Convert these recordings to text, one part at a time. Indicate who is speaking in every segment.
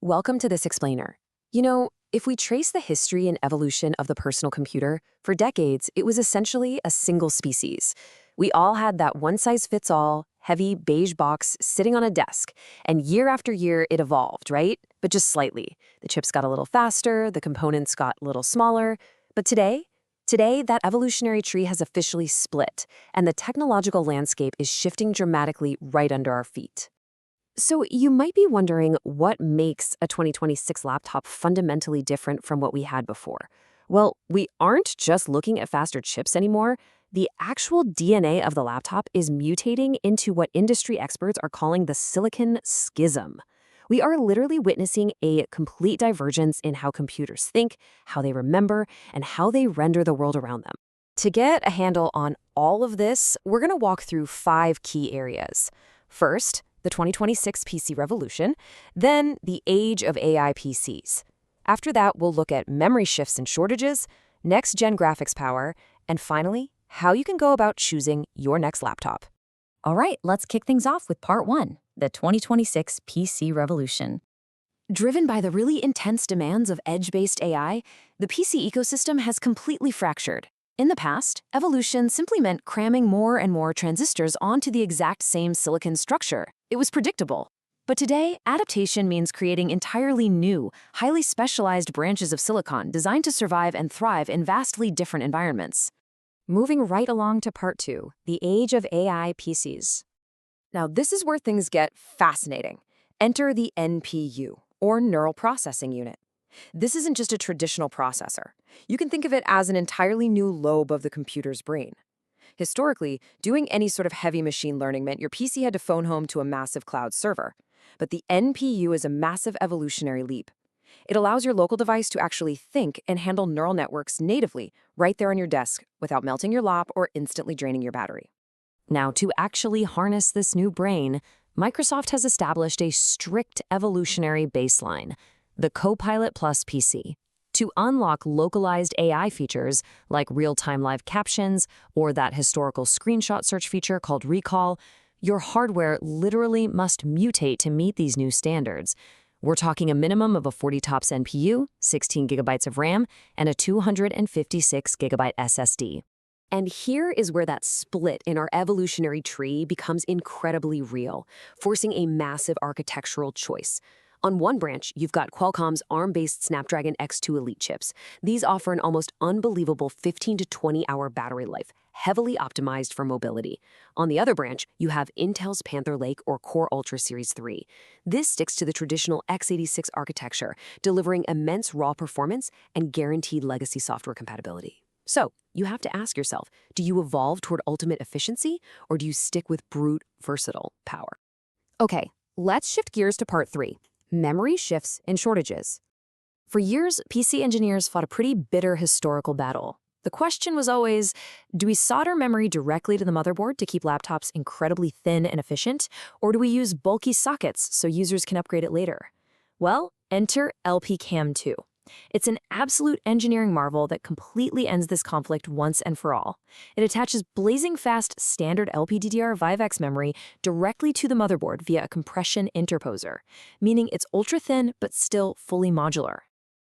Speaker 1: Welcome to this explainer. If we trace the history and evolution of the personal computer, for decades, it was essentially a single species. We all had that one-size-fits-all, heavy beige box sitting on a desk, and year after year it evolved, right? But just slightly. The chips got a little faster, the components got a little smaller. But today, that evolutionary tree has officially split, and the technological landscape is shifting dramatically right under our feet. So you might be wondering what makes a 2026 laptop fundamentally different from what we had before. Well, we aren't just looking at faster chips anymore. The actual DNA of the laptop is mutating into what industry experts are calling the silicon schism. We are literally witnessing a complete divergence in how computers think, how they remember, and how they render the world around them. To get a handle on all of this, we're going to walk through 5 key areas. First, the 2026 PC revolution, then the age of AI PCs. After that, we'll look at memory shifts and shortages, next-gen graphics power, and finally, how you can go about choosing your next laptop.
Speaker 2: All right, let's kick things off with part 1, the 2026 PC revolution.
Speaker 1: Driven by the really intense demands of edge-based AI, the PC ecosystem has completely fractured. In the past, evolution simply meant cramming more and more transistors onto the exact same silicon structure. It was predictable. But today, adaptation means creating entirely new, highly specialized branches of silicon designed to survive and thrive in vastly different environments.
Speaker 2: Moving right along to part 2, the age of AI PCs.
Speaker 1: Now, this is where things get fascinating. Enter the NPU, or Neural Processing Unit. This isn't just a traditional processor. You can think of it as an entirely new lobe of the computer's brain. Historically, doing any sort of heavy machine learning meant your PC had to phone home to a massive cloud server. But the NPU is a massive evolutionary leap. It allows your local device to actually think and handle neural networks natively right there on your desk without melting your lap or instantly draining your battery. Now, to actually harness this new brain, Microsoft has established a strict evolutionary baseline, the Copilot Plus PC. To unlock localized AI features like real-time live captions or that historical screenshot search feature called Recall, your hardware literally must mutate to meet these new standards. We're talking a minimum of a 40 TOPS NPU, 16 gigabytes of RAM, and a 256 gigabyte SSD. And here is where that split in our evolutionary tree becomes incredibly real, forcing a massive architectural choice. On one branch, you've got Qualcomm's ARM-based Snapdragon X2 Elite chips. These offer an almost unbelievable 15 to 20-hour battery life, heavily optimized for mobility. On the other branch, you have Intel's Panther Lake or Core Ultra Series 3. This sticks to the traditional x86 architecture, delivering immense raw performance and guaranteed legacy software compatibility. So, you have to ask yourself, do you evolve toward ultimate efficiency, or do you stick with brute, versatile power? Okay, let's shift gears to part 3. Memory shifts and shortages. For years, PC engineers fought a pretty bitter historical battle. The question was always, do we solder memory directly to the motherboard to keep laptops incredibly thin and efficient, or do we use bulky sockets so users can upgrade it later? Well, enter LPCAMM 2. It's an absolute engineering marvel that completely ends this conflict once and for all. It attaches blazing fast standard LPDDR5X memory directly to the motherboard via a compression interposer, meaning it's ultra-thin but still fully modular.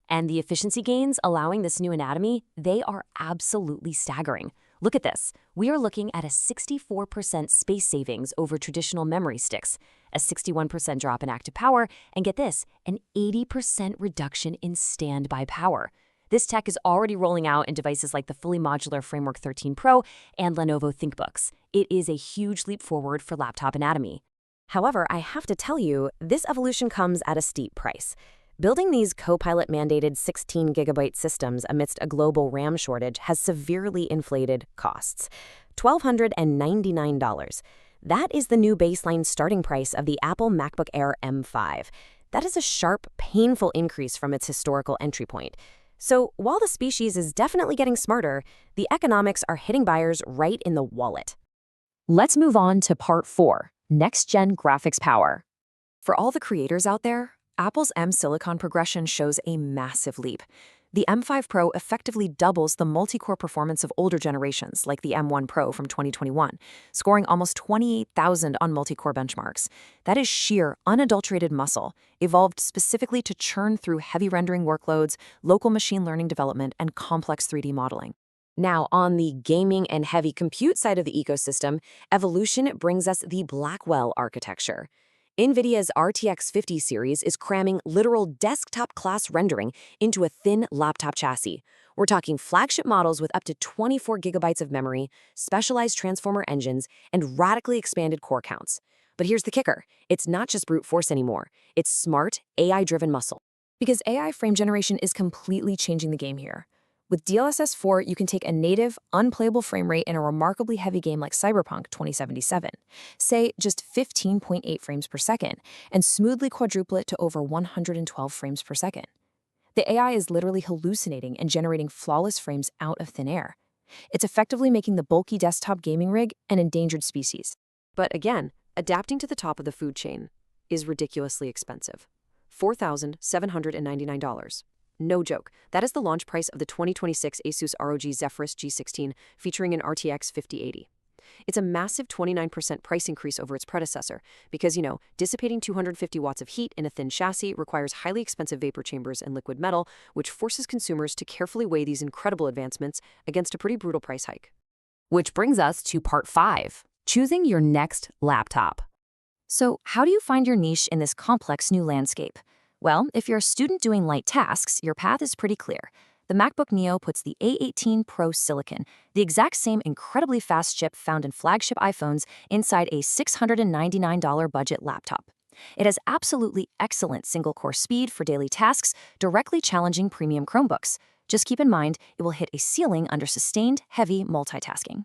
Speaker 1: And the efficiency gains allowing this new anatomy, they are absolutely staggering. Look at this. We are looking at a 64% space savings over traditional memory sticks, a 61% drop in active power, and get this, an 80% reduction in standby power. This tech is already rolling out in devices like the fully modular Framework 13 Pro and Lenovo ThinkBooks. It is a huge leap forward for laptop anatomy. However, I have to tell you, this evolution comes at a steep price. Building these Copilot-mandated 16 gigabyte systems amidst a global RAM shortage has severely inflated costs. $1,299. That is the new baseline starting price of the Apple MacBook Air M5. That is a sharp, painful increase from its historical entry point. So while the species is definitely getting smarter, the economics are hitting buyers right in the wallet. Let's move on to part 4, next-gen graphics power. For all the creators out there, Apple's M Silicon progression shows a massive leap. The M5 Pro effectively doubles the multi-core performance of older generations, like the M1 Pro from 2021, scoring almost 28,000 on multi-core benchmarks. That is sheer, unadulterated muscle, evolved specifically to churn through heavy rendering workloads, local machine learning development, and complex 3D modeling. Now, on the gaming and heavy compute side of the ecosystem, evolution brings us the Blackwell architecture. NVIDIA's RTX 50 series is cramming literal desktop-class rendering into a thin laptop chassis. We're talking flagship models with up to 24 gigabytes of memory, specialized transformer engines, and radically expanded core counts. But here's the kicker. It's not just brute force anymore. It's smart, AI-driven muscle. Because AI frame generation is completely changing the game here. With DLSS 4, you can take a native, unplayable frame rate in a remarkably heavy game like Cyberpunk 2077, say just 15.8 frames per second, and smoothly quadruple it to over 112 frames per second. The AI is literally hallucinating and generating flawless frames out of thin air. It's effectively making the bulky desktop gaming rig an endangered species. But again, adapting to the top of the food chain is ridiculously expensive. $4,799. No joke, that is the launch price of the 2026 Asus ROG Zephyrus G16 featuring an RTX 5080. It's a massive 29% price increase over its predecessor because, dissipating 250 watts of heat in a thin chassis requires highly expensive vapor chambers and liquid metal, which forces consumers to carefully weigh these incredible advancements against a pretty brutal price hike. Which brings us to part 5, choosing your next laptop. So, how do you find your niche in this complex new landscape? Well, if you're a student doing light tasks, your path is pretty clear. The MacBook Neo puts the A18 Pro Silicon, the exact same incredibly fast chip found in flagship iPhones, inside a $699 budget laptop. It has absolutely excellent single-core speed for daily tasks, directly challenging premium Chromebooks. Just keep in mind, it will hit a ceiling under sustained, heavy multitasking.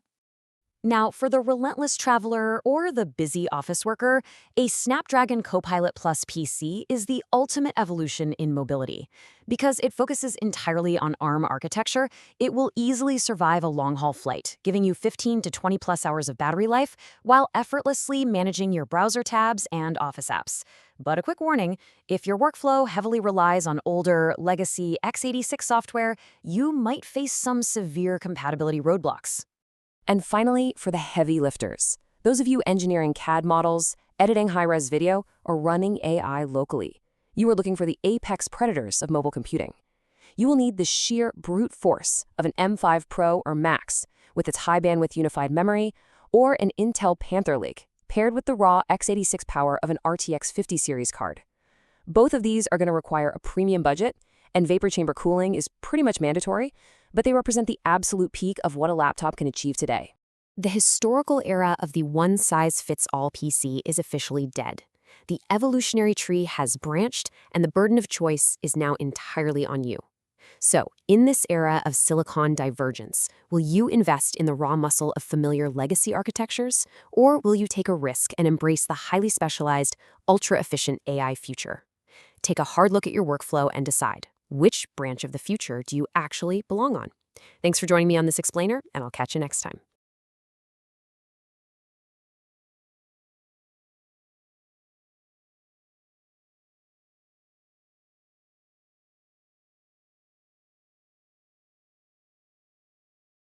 Speaker 1: Now, for the relentless traveler or the busy office worker, a Snapdragon Copilot Plus PC is the ultimate evolution in mobility. Because it focuses entirely on ARM architecture, it will easily survive a long-haul flight, giving you 15 to 20 plus hours of battery life while effortlessly managing your browser tabs and office apps. But a quick warning, if your workflow heavily relies on older, legacy x86 software, you might face some severe compatibility roadblocks. And finally, for the heavy lifters, those of you engineering CAD models, editing high-res video, or running AI locally, you are looking for the apex predators of mobile computing. You will need the sheer brute force of an M5 Pro or Max with its high-bandwidth unified memory, or an Intel Panther Lake paired with the raw x86 power of an RTX 50 series card. Both of these are going to require a premium budget, and vapor chamber cooling is pretty much mandatory, but they represent the absolute peak of what a laptop can achieve today. The historical era of the one-size-fits-all PC is officially dead. The evolutionary tree has branched, and the burden of choice is now entirely on you. So, in this era of silicon divergence, will you invest in the raw muscle of familiar legacy architectures, or will you take a risk and embrace the highly specialized, ultra-efficient AI future? Take a hard look at your workflow and decide, which branch of the future do you actually belong on? Thanks for joining me on this explainer, and I'll catch you next time.